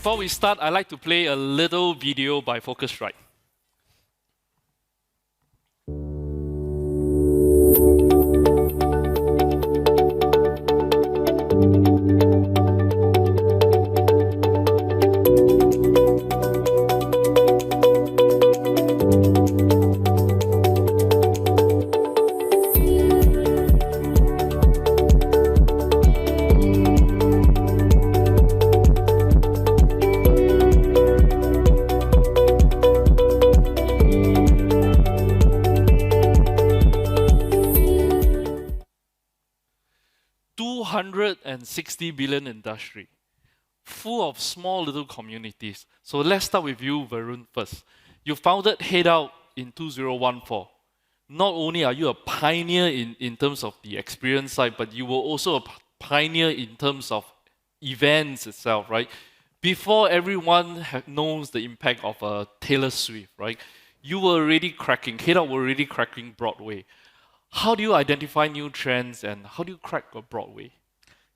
Before we start, I'd like to play a little video by Focusrite. $260 billion industry, full of small little communities. So let's start with you, Varun, first. You founded Headout in 2014. Not only are you a pioneer in terms of the experience side, but you were also a pioneer in terms of events itself, right? Before everyone knows the impact of Taylor Swift, right? You were already cracking, Headout were already cracking Broadway. How do you identify new trends and how do you crack a Broadway?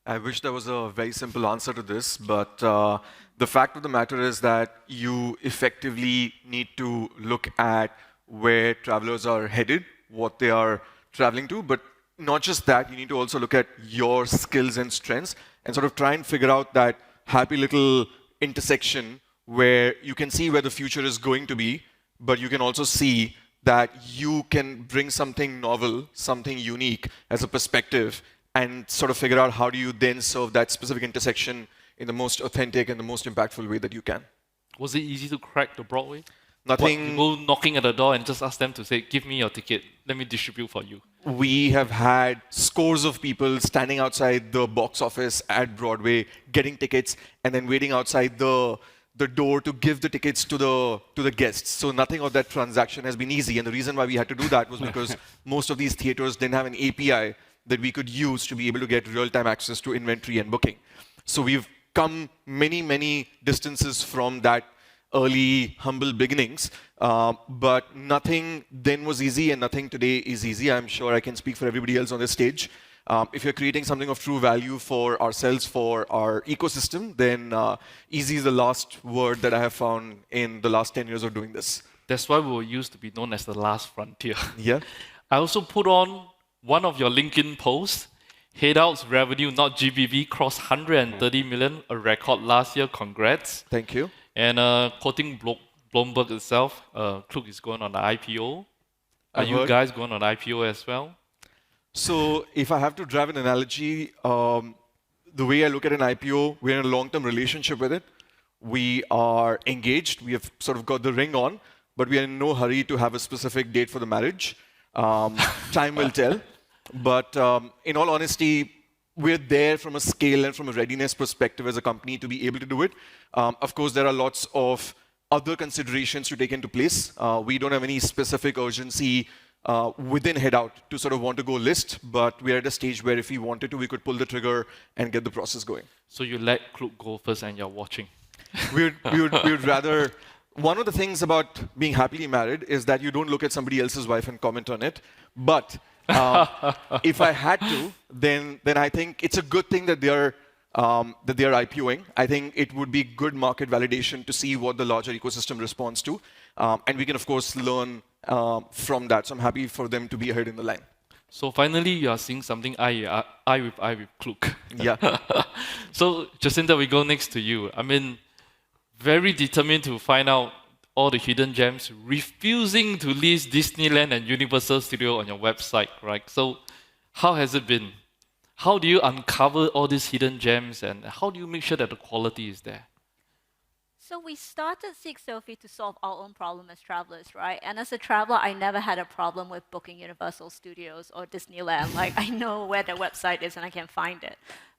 I wish there was a very simple answer to this, but the fact of the matter is that you effectively need to look at where travelers are headed, what they are traveling to, but not just that, you need to also look at your skills and strengths and sort of try and figure out that happy little intersection where you can see where the future is going to be, but you can also see that you can bring something novel, something unique as a perspective and sort of figure out how do you then serve that specific intersection in the most authentic and the most impactful way that you can. Was it easy to crack the Broadway? Nothing. What, you go knocking at the door and just ask them to say, give me your ticket, let me distribute for you. We have had scores of people standing outside the box office at Broadway, getting tickets, and then waiting outside the door to give the tickets to the guests. So nothing of that transaction has been easy. And the reason why we had to do that was because most of these theaters didn't have an API that we could use to be able to get real-time access to inventory and booking. So we've come many, many distances from that early, humble beginnings. But nothing then was easy and nothing today is easy. I'm sure I can speak for everybody else on this stage. If you're creating something of true value for ourselves, for our ecosystem, then easy is the last word that I have found in the last 10 years of doing this. That's why we were used to be known as the last frontier. Yeah. I also put on one of your LinkedIn posts. Headout's revenue, not GBV, crossed 130 million, a record last year. Congrats. Thank you. And quoting Bloomberg itself, Klook is going on the IPO. Are you guys going on the IPO as well? So if I have to drive an analogy, the way I look at an IPO, we're in a long-term relationship with it. We are engaged. We have sort of got the ring on, but we are in no hurry to have a specific date for the marriage. Time will tell. But in all honesty, we're there from a scale and from a readiness perspective as a company to be able to do it. Of course, there are lots of other considerations to take into place. We don't have any specific urgency within Headout to sort of want to go list, but we're at a stage where if we wanted to, we could pull the trigger and get the process going. So you let Klook go first and you're watching? we would rather... One of the things about being happily married is that you don't look at somebody else's wife and comment on it. But if I had to, then I think it's a good thing that they are IPOing. I think it would be good market validation to see what the larger ecosystem responds to. And we can, of course, learn from that. So I'm happy for them to be ahead in the line. So finally, you are seeing something eye with Klook. Yeah. So Jacinta, we go next to you. I mean, very determined to find out all the hidden gems, refusing to list Disneyland and Universal Studios on your website, right? So how has it been? How do you uncover all these hidden gems and how do you make sure that the quality is there? So we started Seek Sophie to solve our own problem as travelers, right? And as a traveler, I never had a problem with booking Universal Studios or Disneyland. Like, I know where their website is and I can find it.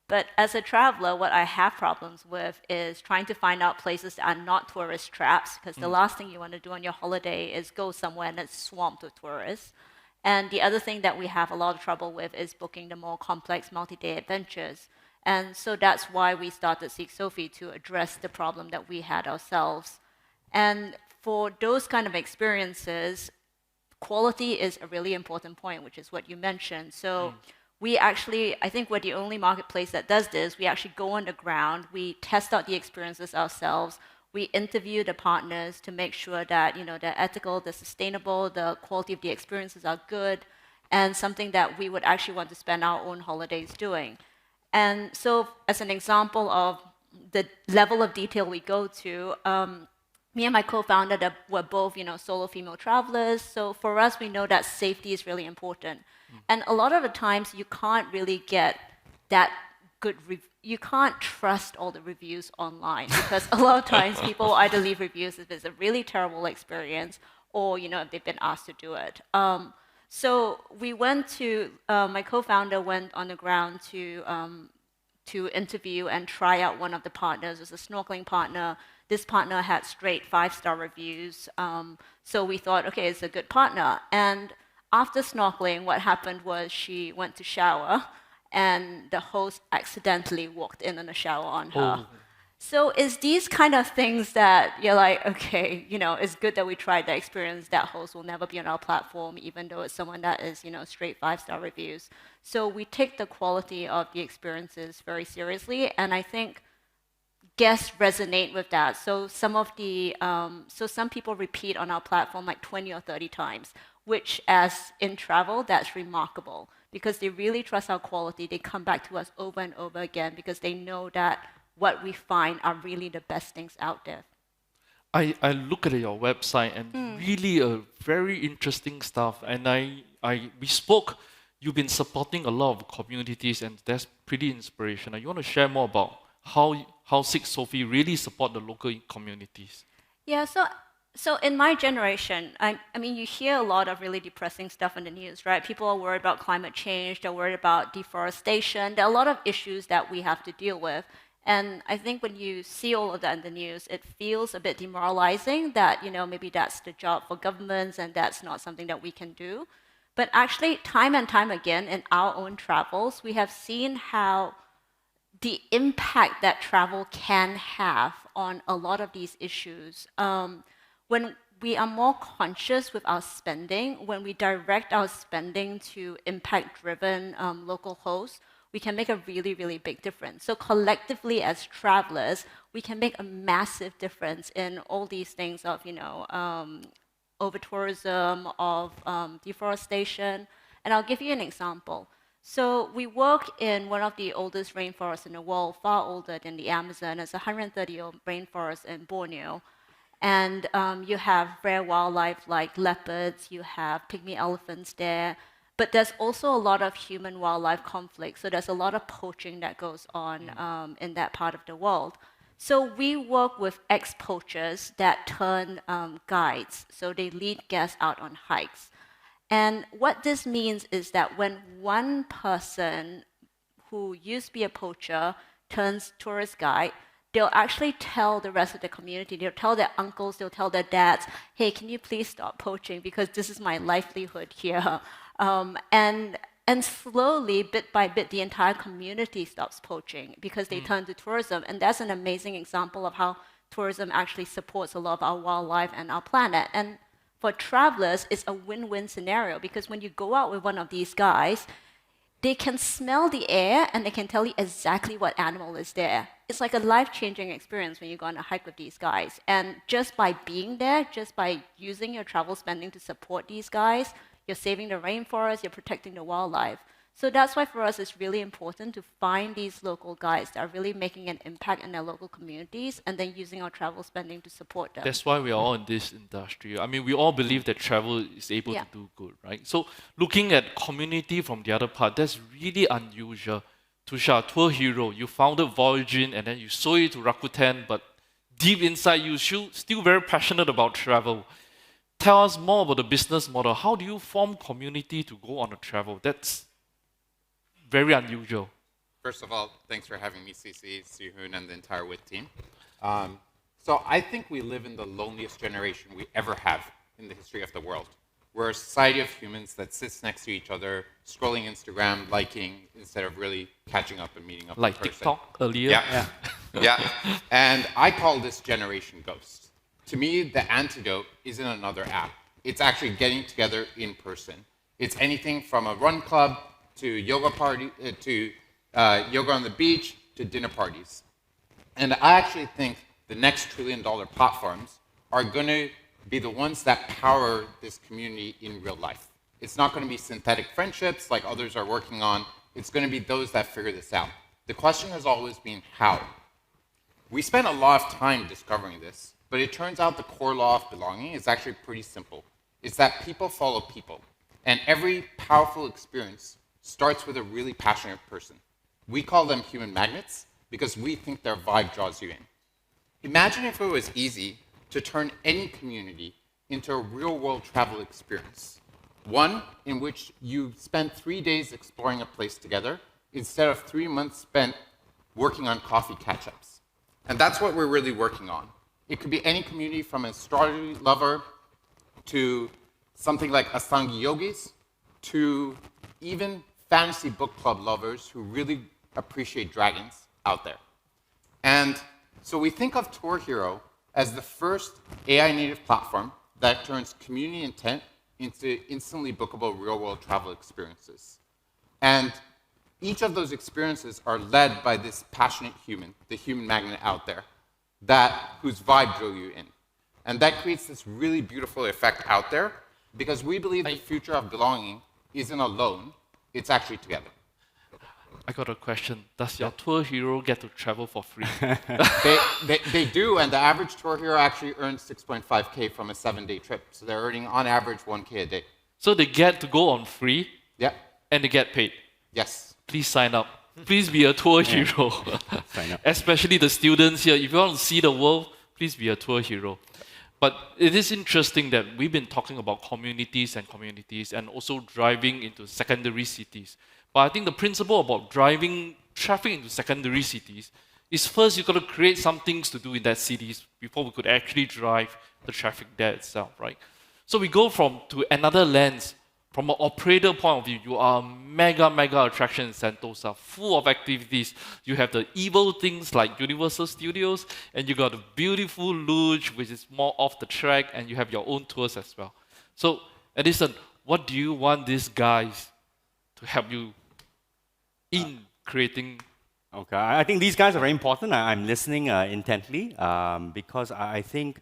But as a traveler, what I have problems with is trying to find out places that are not tourist traps, because the last thing you want to do on your holiday is go somewhere that's swamped with tourists. And the other thing that we have a lot of trouble with is booking the more complex multi-day adventures. And so that's why we started Seek Sophie, to address the problem that we had ourselves. And for those kind of experiences, quality is a really important point, which is what you mentioned. So we actually, I think we're the only marketplace that does this. We actually go on the ground, we test out the experiences ourselves, we interview the partners to make sure that they're ethical, they're sustainable, the quality of the experiences are good, and something that we would actually want to spend our own holidays doing. And so, as an example of the level of detail we go to, me and my co-founder were both, solo female travelers. So for us, we know that safety is really important. And a lot of the times, you can't really get that good. You can't trust all the reviews online because a lot of times people either leave reviews if it's a really terrible experience or if they've been asked to do it. So we went to my co-founder went on the ground to interview and try out one of the partners. It was a snorkeling partner. This partner had straight 5-star reviews. So we thought, okay, it's a good partner. And after snorkeling, what happened was she went to shower, and the host accidentally walked in the shower on her. Oh. So it's these kind of things that you're like, okay, it's good that we tried the experience. That host will never be on our platform, even though it's someone that is, straight 5-star reviews. So we take the quality of the experiences very seriously, and I think guests resonate with that. So some people repeat on our platform like 20 or 30 times, which as in travel, that's remarkable because they really trust our quality. They come back to us over and over again because they know that what we find are really the best things out there. I look at your website and really a very interesting stuff. And we spoke, you've been supporting a lot of communities and that's pretty inspirational. You want to share more about how Six Sophie really support the local communities? Yeah, so in my generation, I mean, you hear a lot of really depressing stuff in the news, right? People are worried about climate change, they're worried about deforestation. There are a lot of issues that we have to deal with. And I think when you see all of that in the news, it feels a bit demoralizing that, maybe that's the job for governments and that's not something that we can do. But actually, time and time again, in our own travels, we have seen how the impact that travel can have on a lot of these issues. When we are more conscious with our spending, when we direct our spending to impact-driven local hosts, we can make a really, really big difference. So collectively as travelers, we can make a massive difference in all these things of, over-tourism, of deforestation. And I'll give you an example. So we work in one of the oldest rainforests in the world, far older than the Amazon. It's a 130-year-old rainforest in Borneo. And you have rare wildlife like leopards, you have pygmy elephants there, but there's also a lot of human-wildlife conflict. So there's a lot of poaching that goes on in that part of the world. So we work with ex-poachers that turn guides. So they lead guests out on hikes. And what this means is that when one person who used to be a poacher turns tourist guide, they'll actually tell the rest of the community, they'll tell their uncles, they'll tell their dads, hey, can you please stop poaching because this is my livelihood here. And slowly, bit by bit, the entire community stops poaching because they turn to tourism. And that's an amazing example of how tourism actually supports a lot of our wildlife and our planet. And for travelers, it's a win-win scenario because when you go out with one of these guys, they can smell the air and they can tell you exactly what animal is there. It's like a life-changing experience when you go on a hike with these guys. And just by being there, just by using your travel spending to support these guys, you're saving the rainforest, you're protecting the wildlife. So that's why for us it's really important to find these local guides that are really making an impact in their local communities and then using our travel spending to support them. That's why we are all in this industry. I mean, we all believe that travel is able to do good, right? So looking at community from the other part, that's really unusual. Tushar, TourHero, you founded Voyaging and then you sold it to Rakuten, but deep inside you still very passionate about travel. Tell us more about the business model. How do you form community to go on a travel? That's very unusual. First of all, thanks for having me, CC, Sihun, and the entire WiT team. So I think we live in the loneliest generation we ever have in the history of the world. We're a society of humans that sits next to each other, scrolling Instagram, liking, instead of really catching up and meeting up like in person. TikTok earlier. Yeah. And I call this generation ghost. To me, the antidote isn't another app. It's actually getting together in person. It's anything from a run club to yoga yoga on the beach, to dinner parties. And I actually think the next trillion-dollar platforms are going to be the ones that power this community in real life. It's not going to be synthetic friendships like others are working on. It's going to be those that figure this out. The question has always been how. We spent a lot of time discovering this, but it turns out the core law of belonging is actually pretty simple. It's that people follow people. And every powerful experience starts with a really passionate person. We call them human magnets because we think their vibe draws you in. Imagine if it was easy to turn any community into a real-world travel experience. One in which you spend 3 days exploring a place together instead of 3 months spent working on coffee catch-ups. And that's what we're really working on. It could be any community from an astrology lover to something like Asangi yogis to even fantasy book club lovers who really appreciate dragons out there. And so we think of TourHero as the first AI-native platform that turns community intent into instantly bookable real-world travel experiences. And each of those experiences are led by this passionate human, the human magnet out there, whose vibe drew you in. And that creates this really beautiful effect out there because we believe the future of belonging isn't alone, it's actually together. I got a question. Does your tour hero get to travel for free? They do, and the average tour hero actually earns 6.5K from a 7-day trip. So they're earning, on average, 1K a day. So they get to go on free, Yeah. and they get paid. Yes. Please sign up. Please be a tour hero. Sign up. Especially the students here. If you want to see the world, please be a tour hero. But it is interesting that we've been talking about communities and also driving into secondary cities. But I think the principle about driving traffic into secondary cities is first you've got to create some things to do in that cities before we could actually drive the traffic there itself, right? So we go to another lens. From an operator point of view, you are a mega attraction in Sentosa, full of activities. You have the evil things like Universal Studios, and you got a beautiful luge, which is more off the track, and you have your own tours as well. So, Addison, what do you want these guys to help you in creating? Okay, I think these guys are very important. I'm listening intently because I think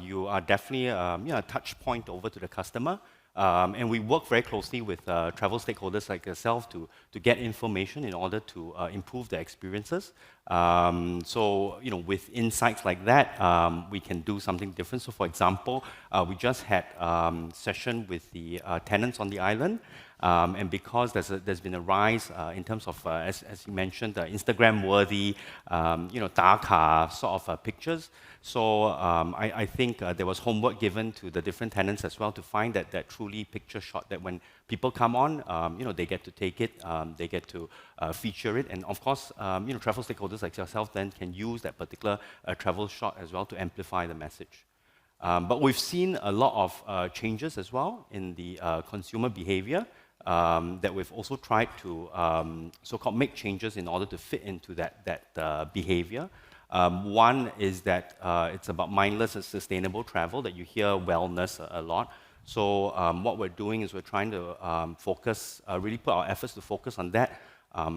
you are definitely a touch point over to the customer. And we work very closely with travel stakeholders like yourself to get information in order to improve the experiences. So, with insights like that, we can do something different. So, for example, we just had a session with the tenants on the island. And because there's been a rise in terms of, as you mentioned, Instagram-worthy, daka sort of pictures. So I think there was homework given to the different tenants as well to find that truly picture shot that when people come on, they get to take it, they get to feature it. And of course, travel stakeholders like yourself then can use that particular travel shot as well to amplify the message. But we've seen a lot of changes as well in the consumer behavior. That we've also tried to so-called make changes in order to fit into that behavior. One is that it's about mindless and sustainable travel, that you hear wellness a lot. So what we're doing is we're trying to focus, really put our efforts to focus on that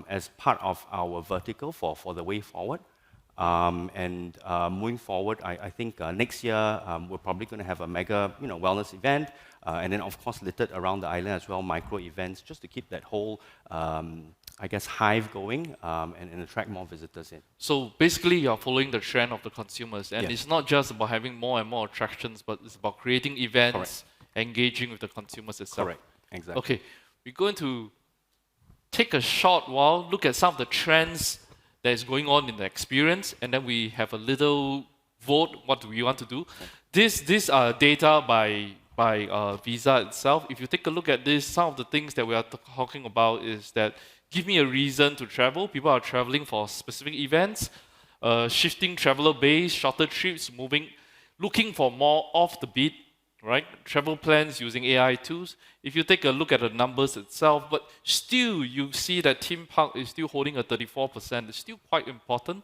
as part of our vertical for the way forward. And moving forward, I think next year we're probably going to have a mega wellness event. And then, of course, littered around the island as well, micro events, just to keep that whole, hive going and attract more visitors in. So basically, you're following the trend of the consumers. And Yes. it's not just about having more and more attractions, but it's about creating events, Correct. engaging with the consumers itself. Correct, exactly. Okay, we're going to take a short while, look at some of the trends that is going on in the experience, and then we have a little vote, what do we want to do. These are data by Visa itself. If you take a look at this, some of the things that we are talking about is that give me a reason to travel. People are traveling for specific events, shifting traveler base, shorter trips, looking for more off the beat, right? Travel plans using AI tools. If you take a look at the numbers itself, but still you see that theme park is still holding a 34%. It's still quite important.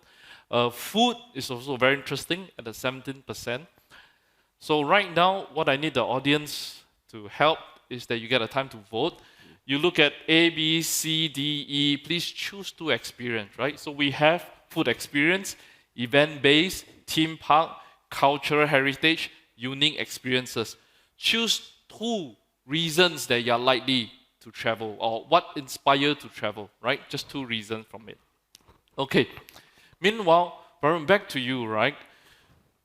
Food is also very interesting at a 17%. So right now, what I need the audience to help is that you get a time to vote. You look at A, B, C, D, E, please choose 2 experience, right? So we have food experience, event-based, theme park, cultural heritage, unique experiences. Choose 2 reasons that you're likely to travel, or what inspire you to travel, right? Just 2 reasons from it. Okay. Meanwhile, Varun, back to you, right?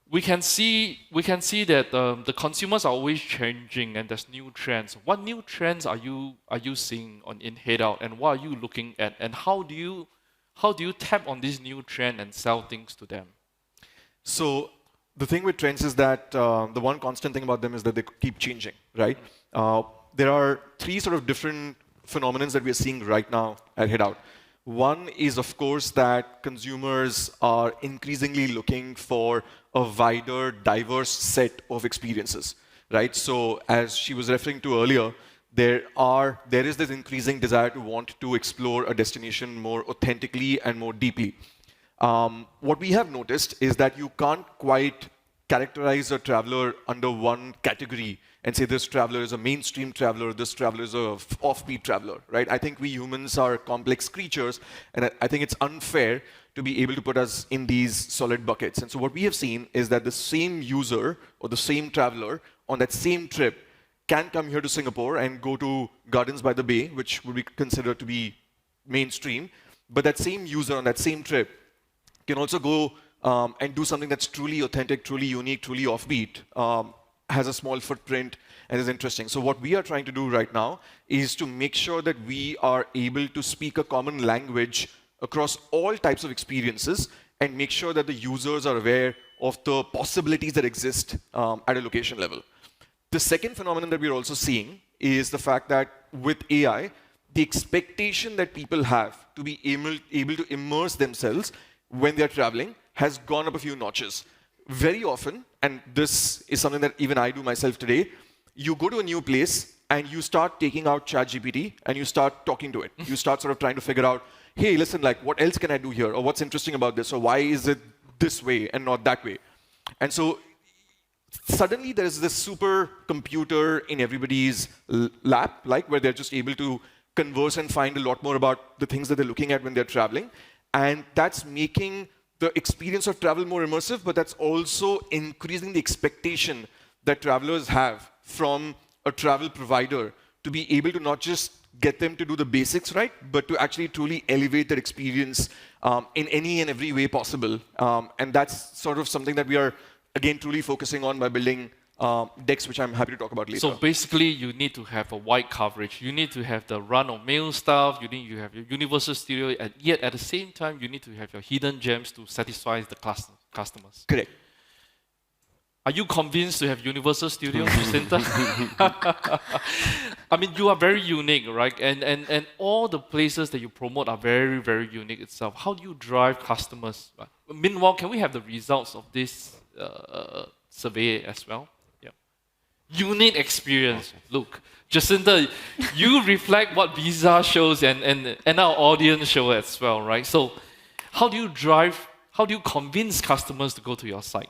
We can see that the consumers are always changing, and there's new trends. What new trends are you seeing in Headout, and what are you looking at, and how do you tap on this new trend and sell things to them? So the thing with trends is that the one constant thing about them is that they keep changing, right? There are 3 sort of different phenomena that we are seeing right now at Headout. One is, of course, that consumers are increasingly looking for a wider, diverse set of experiences, right? So as she was referring to earlier, there is this increasing desire to want to explore a destination more authentically and more deeply. What we have noticed is that you can't quite characterize a traveler under one category and say this traveler is a mainstream traveler, this traveler is a offbeat traveler, right? I think we humans are complex creatures, and I think it's unfair to be able to put us in these solid buckets. And so what we have seen is that the same user or the same traveler on that same trip can come here to Singapore and go to Gardens by the Bay, which would be considered to be mainstream, but that same user on that same trip can also go and do something that's truly authentic, truly unique, truly offbeat, has a small footprint, and is interesting. So what we are trying to do right now is to make sure that we are able to speak a common language across all types of experiences and make sure that the users are aware of the possibilities that exist at a location level. The second phenomenon that we're also seeing is the fact that with AI, the expectation that people have to be able to immerse themselves when they're traveling has gone up a few notches. Very often, and this is something that even I do myself today, you go to a new place and you start taking out ChatGPT and you start talking to it. You start sort of trying to figure out, hey, listen, like, what else can I do here? Or what's interesting about this? Or why is it this way and not that way? And so suddenly there is this super computer in everybody's lap, like where they're just able to converse and find a lot more about the things that they're looking at when they're traveling. And that's making the experience of travel more immersive, but that's also increasing the expectation that travelers have from a travel provider to be able to not just get them to do the basics right, but to actually truly elevate their experience in any and every way possible. And that's sort of something that we are, again, truly focusing on by building decks, which I'm happy to talk about later. So basically, you need to have a wide coverage. You need to have the run-of-mill stuff. You need to have your Universal Studio, and yet at the same time, you need to have your hidden gems to satisfy the customers. Correct. Are you convinced to have Universal Studio, Jacinta? I mean, you are very unique, right? And all the places that you promote are very, very unique itself. How do you drive customers? Meanwhile, can we have the results of this survey as well? Unique experience. Look, Jacinta, you reflect what Visa shows and our audience show as well, right? So how do you convince customers to go to your site?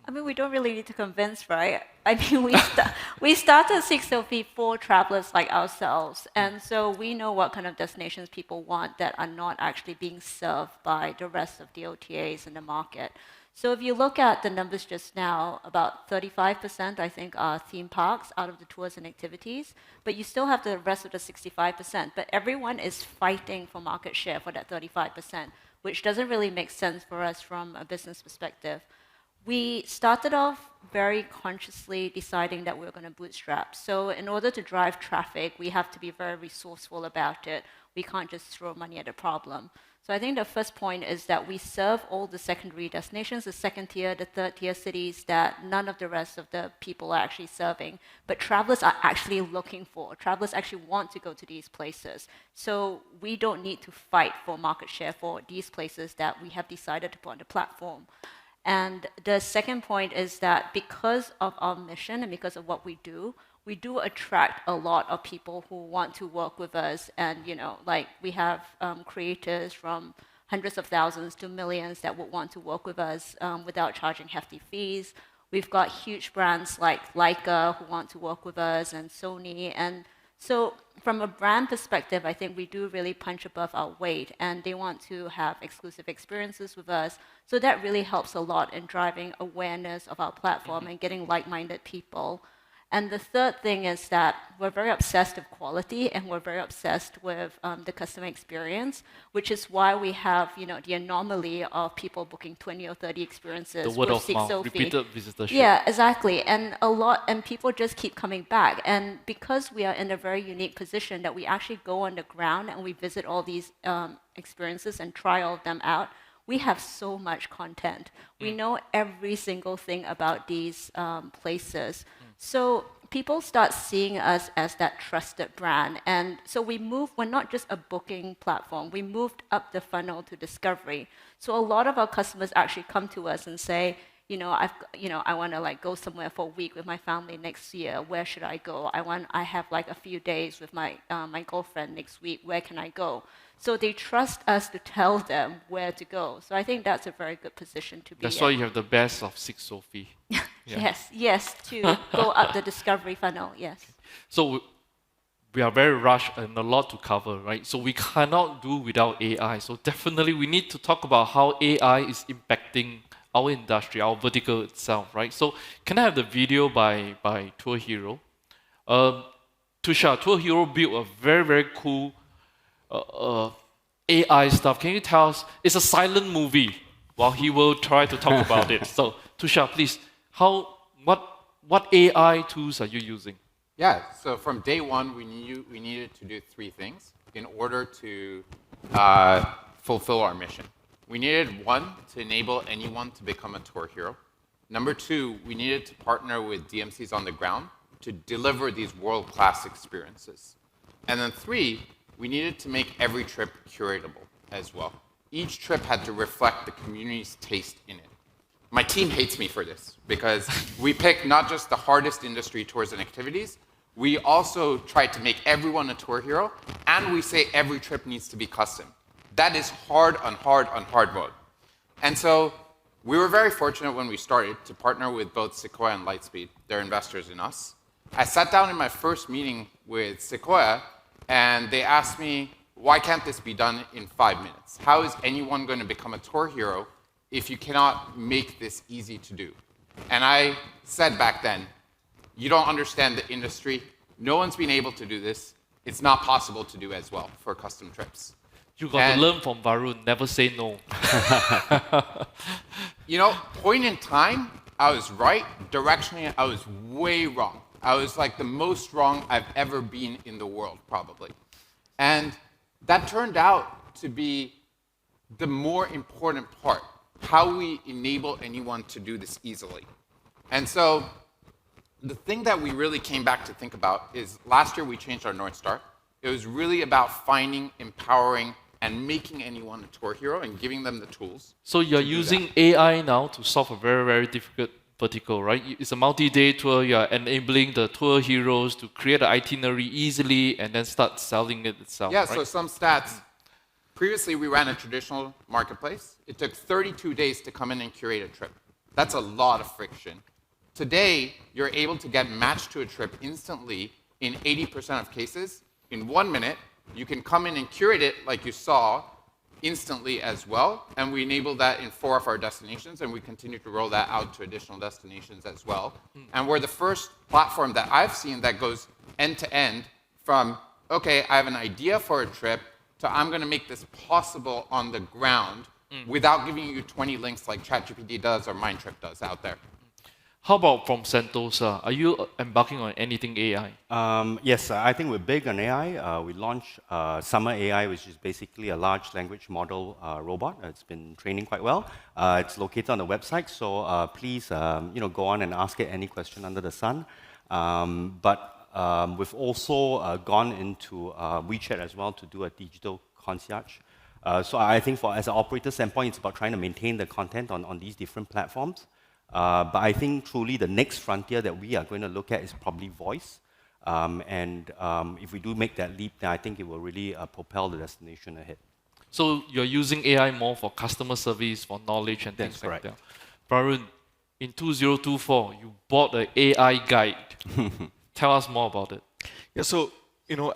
I mean, we don't really need to convince, right? I mean, we started Sophie for travelers like ourselves, and so we know what kind of destinations people want that are not actually being served by the rest of the OTAs in the market. So if you look at the numbers just now, about 35%, I think, are theme parks out of the tours and activities, but you still have the rest of the 65%. But everyone is fighting for market share for that 35%, which doesn't really make sense for us from a business perspective. We started off very consciously deciding that we were going to bootstrap. So in order to drive traffic, we have to be very resourceful about it. We can't just throw money at a problem. So I think the first point is that we serve all the secondary destinations, the second tier, the third tier cities that none of the rest of the people are actually serving, but travelers are actually looking for. Travelers actually want to go to these places. So we don't need to fight for market share for these places that we have decided to put on the platform. And the second point is that because of our mission and because of what we do attract a lot of people who want to work with us. And, you know, like we have creators from hundreds of thousands to millions that would want to work with us without charging hefty fees. We've got huge brands like Leica who want to work with us, and Sony. And So from a brand perspective, I think we do really punch above our weight, and they want to have exclusive experiences with us. So that really helps a lot in driving awareness of our platform and getting like-minded people. And the third thing is that we're very obsessed with quality, and we're very obsessed with the customer experience, which is why we have, the anomaly of people booking 20 or 30 experiences The word with of Seek mouth, Sophie. repeated visitorship. Yeah, exactly. And people just keep coming back. And because we are in a very unique position that we actually go on the ground and we visit all these experiences and try all of them out, we have so much content. We know every single thing about these places. So people start seeing us as that trusted brand. And so we're not just a booking platform, we moved up the funnel to discovery. So a lot of our customers actually come to us and say, I want to go somewhere for a week with my family next year. Where should I go? I have a few days with my girlfriend next week. Where can I go? So they trust us to tell them where to go. So I think that's a very good position to be That's in. why you have the best of Seek Sophie. Yeah. Yes, to go up the discovery funnel. Yes. So we are very rushed and a lot to cover, right? So we cannot do without AI. So definitely we need to talk about how AI is impacting our industry, our vertical itself, right? So can I have the video by TourHero? Tushar, TourHero built a very, very cool AI stuff. Can you tell us? It's a silent movie while he will try to talk about it. So Tushar, please, what AI tools are you using? Yeah, so from day one, we needed to do three things in order to fulfill our mission. We needed, one, to enable anyone to become a tour hero. Number two, we needed to partner with DMCs on the ground to deliver these world-class experiences. And then three, we needed to make every trip curatable as well. Each trip had to reflect the community's taste in it. My team hates me for this because we pick not just the hardest industry tours and activities, we also try to make everyone a tour hero, and we say every trip needs to be custom. That is hard on hard mode. And so we were very fortunate when we started to partner with both Sequoia and Lightspeed. They're investors in us. I sat down in my first meeting with Sequoia, and they asked me, why can't this be done in 5 minutes? How is anyone going to become a tour hero if you cannot make this easy to do? And I said back then, you don't understand the industry. No one's been able to do this. It's not possible to do as well for custom trips. You got to learn from Varun, never say no. Point in time, I was right. Directionally, I was way wrong. I was the most wrong I've ever been in the world, probably. And that turned out to be the more important part, how we enable anyone to do this easily. And so the thing that we really came back to think about is last year we changed our North Star. It was really about finding, empowering, and making anyone a tour hero and giving them the tools. So you're using AI now to solve a very, very difficult vertical, right? It's a multi-day tour. You're enabling the tour heroes to create an itinerary easily and then start selling it itself. Yeah, right? So some stats. Previously, we ran a traditional marketplace. It took 32 days to come in and curate a trip. That's a lot of friction. Today, you're able to get matched to a trip instantly in 80% of cases. In 1 minute, you can come in and curate it like you saw instantly as well. And we enable that in 4 of our destinations, and we continue to roll that out to additional destinations as well. And we're the first platform that I've seen that goes end to end from, okay, I have an idea for a trip, to I'm going to make this possible on the ground without giving you 20 links like ChatGPT does or Mindtrip does out there. How about from Sentosa? Are you embarking on anything AI? Yes, I think we're big on AI. We launched Summer AI, which is basically a large language model robot. It's been training quite well. It's located on the website, so please go on and ask it any question under the sun. But we've also gone into WeChat as well to do a digital concierge. So I think as an operator standpoint, it's about trying to maintain the content on these different platforms. But I think truly the next frontier that we are going to look at is probably voice. And if we do make that leap, then I think it will really propel the destination ahead. So you're using AI more for customer service, for knowledge and things like that. Varun, in 2024, you bought an AI guide. Tell us more about it. Yeah, so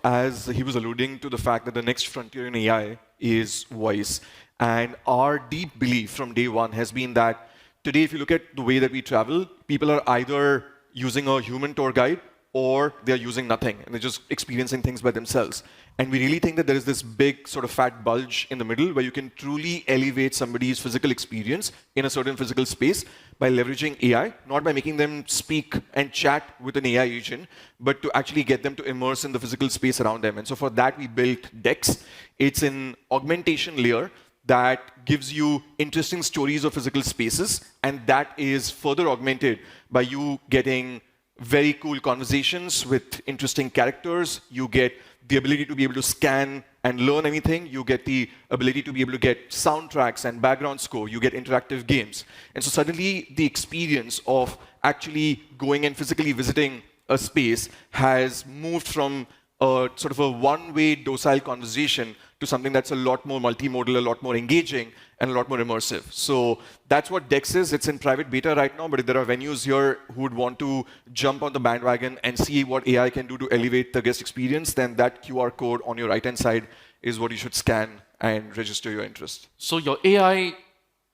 as he was alluding to the fact that the next frontier in AI is voice. And our deep belief from day one has been that today, if you look at the way that we travel, people are either using a human tour guide or they're using nothing, and they're just experiencing things by themselves. And we really think that there is this big sort of fat bulge in the middle where you can truly elevate somebody's physical experience in a certain physical space by leveraging AI, not by making them speak and chat with an AI agent, but to actually get them to immerse in the physical space around them. And so for that, we built Dex. It's an augmentation layer that gives you interesting stories of physical spaces, and that is further augmented by you getting very cool conversations with interesting characters. You get the ability to be able to scan and learn anything. You get the ability to be able to get soundtracks and background score. You get interactive games. And so suddenly the experience of actually going and physically visiting a space has moved from a sort of a one-way docile conversation to something that's a lot more multimodal, a lot more engaging, and a lot more immersive. So that's what Dex is. It's in private beta right now, but if there are venues here who would want to jump on the bandwagon and see what AI can do to elevate the guest experience, then that QR code on your right-hand side is what you should scan and register your interest. So your AI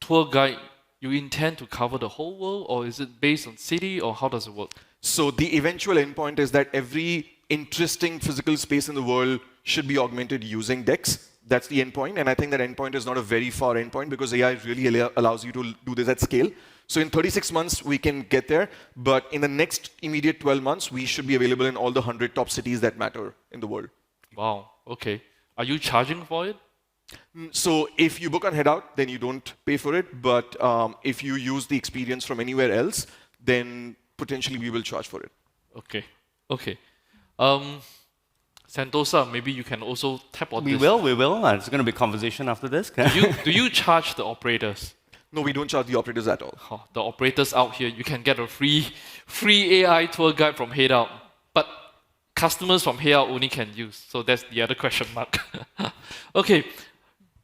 tour guide, you intend to cover the whole world, or is it based on city, or how does it work? So the eventual endpoint is that every interesting physical space in the world should be augmented using Dex. That's the endpoint, and I think that endpoint is not a very far endpoint because AI really allows you to do this at scale. So in 36 months, we can get there, but in the next immediate 12 months, we should be available in all the 100 top cities that matter in the world. Wow, okay. Are you charging for it? So if you book on Headout, then you don't pay for it, but if you use the experience from anywhere else, then potentially we will charge for it. Okay, okay. Sentosa, maybe you can also tap on We this. will. It's going to be conversation after this. Do you charge the operators? No, we don't charge the operators at all. Oh, the operators out here, you can get a free AI tour guide from Headout, but customers from Headout only can use. So that's the other question mark. Okay,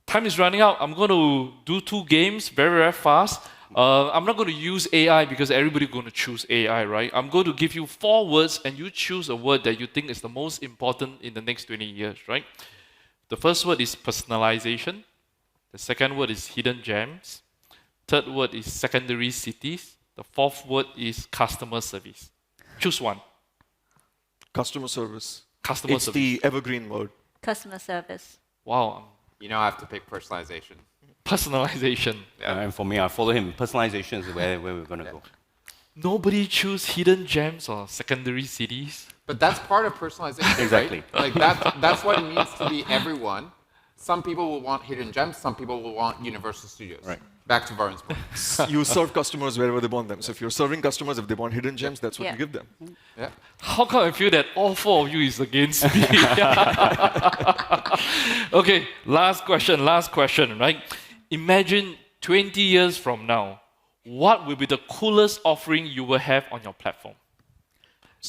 time is running out. I'm going to do 2 games very, very fast. I'm not going to use AI because everybody's going to choose AI, right? I'm going to give you 4 words and you choose a word that you think is the most important in the next 20 years, right? The first word is personalization. The second word is hidden gems. Third word is secondary cities. The fourth word is customer service. Choose one. Customer service. Customer It's service. the evergreen word. Customer service. Wow. You know I have to pick personalization. Personalization. And for me, I follow him. Personalization is where we're going to go. Nobody choose hidden gems or secondary cities. But that's part of personalization, Exactly. right? Like that's what it means to be everyone. Some people will want hidden gems. Some people will want Universal Studios. Right. Back to Varun's point. You serve customers wherever they want them. So if you're serving customers, if they want hidden gems, that's what Yeah. you give them. Yeah. How come I feel that all 4 of you is against me? Okay, last question, right? Imagine 20 years from now, what will be the coolest offering you will have on your platform?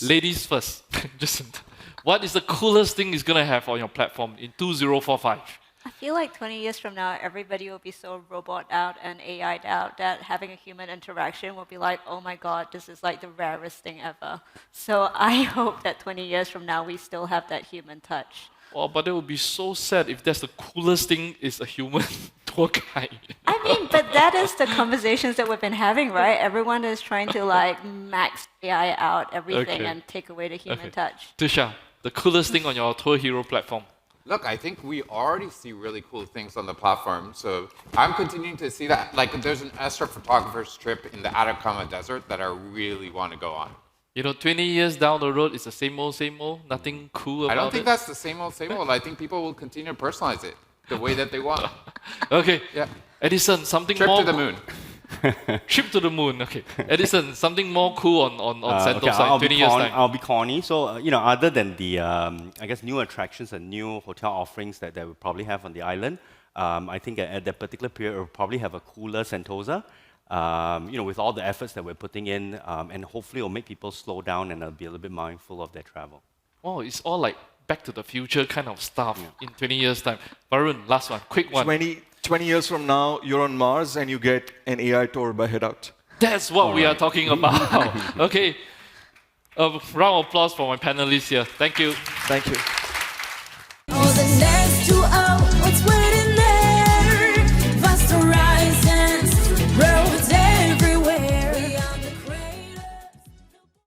Ladies first. Jacinta, what is the coolest thing is going to have on your platform in 2045? I feel like 20 years from now, everybody will be so robot out and AI'd out that having a human interaction will be like, oh my God, this is like the rarest thing ever. So I hope that 20 years from now, we still have that human touch. Oh, but it would be so sad if that's the coolest thing is a human tour guide. I mean, but that is the conversations that we've been having, right? Everyone is trying to like max AI out everything Okay. and take away the human Okay. touch. Tushar, the coolest thing on your TourHero platform. Look, I think we already see really cool things on the platform. So I'm continuing to see that. Like, there's an astrophotographer's trip in the Atacama Desert that I really want to go on. 20 years down the road, it's the same old, nothing cool about it. I don't think that's the same old, same old. I think people will continue to personalize it the way that they want. Okay. Yeah. Addison, something Trip more... to the moon. Trip to the moon, okay. Addison, something more cool on Sentosa Okay, I'll in 20 be years' time. I'll be corny. So, other than the, I guess, new attractions and new hotel offerings that we'll probably have on the island, I think at that particular period, we'll probably have a cooler Sentosa, with all the efforts that we're putting in, and hopefully it'll make people slow down and be a little bit mindful of their travel. Oh, it's all like Back to the Future kind of stuff in 20 years' time. Varun, last one, quick one. 20 years from now, you're on Mars and you get an AI tour by Headout. That's what we are talking about. Okay. Round of applause for my panelists here. Thank you. Thank you.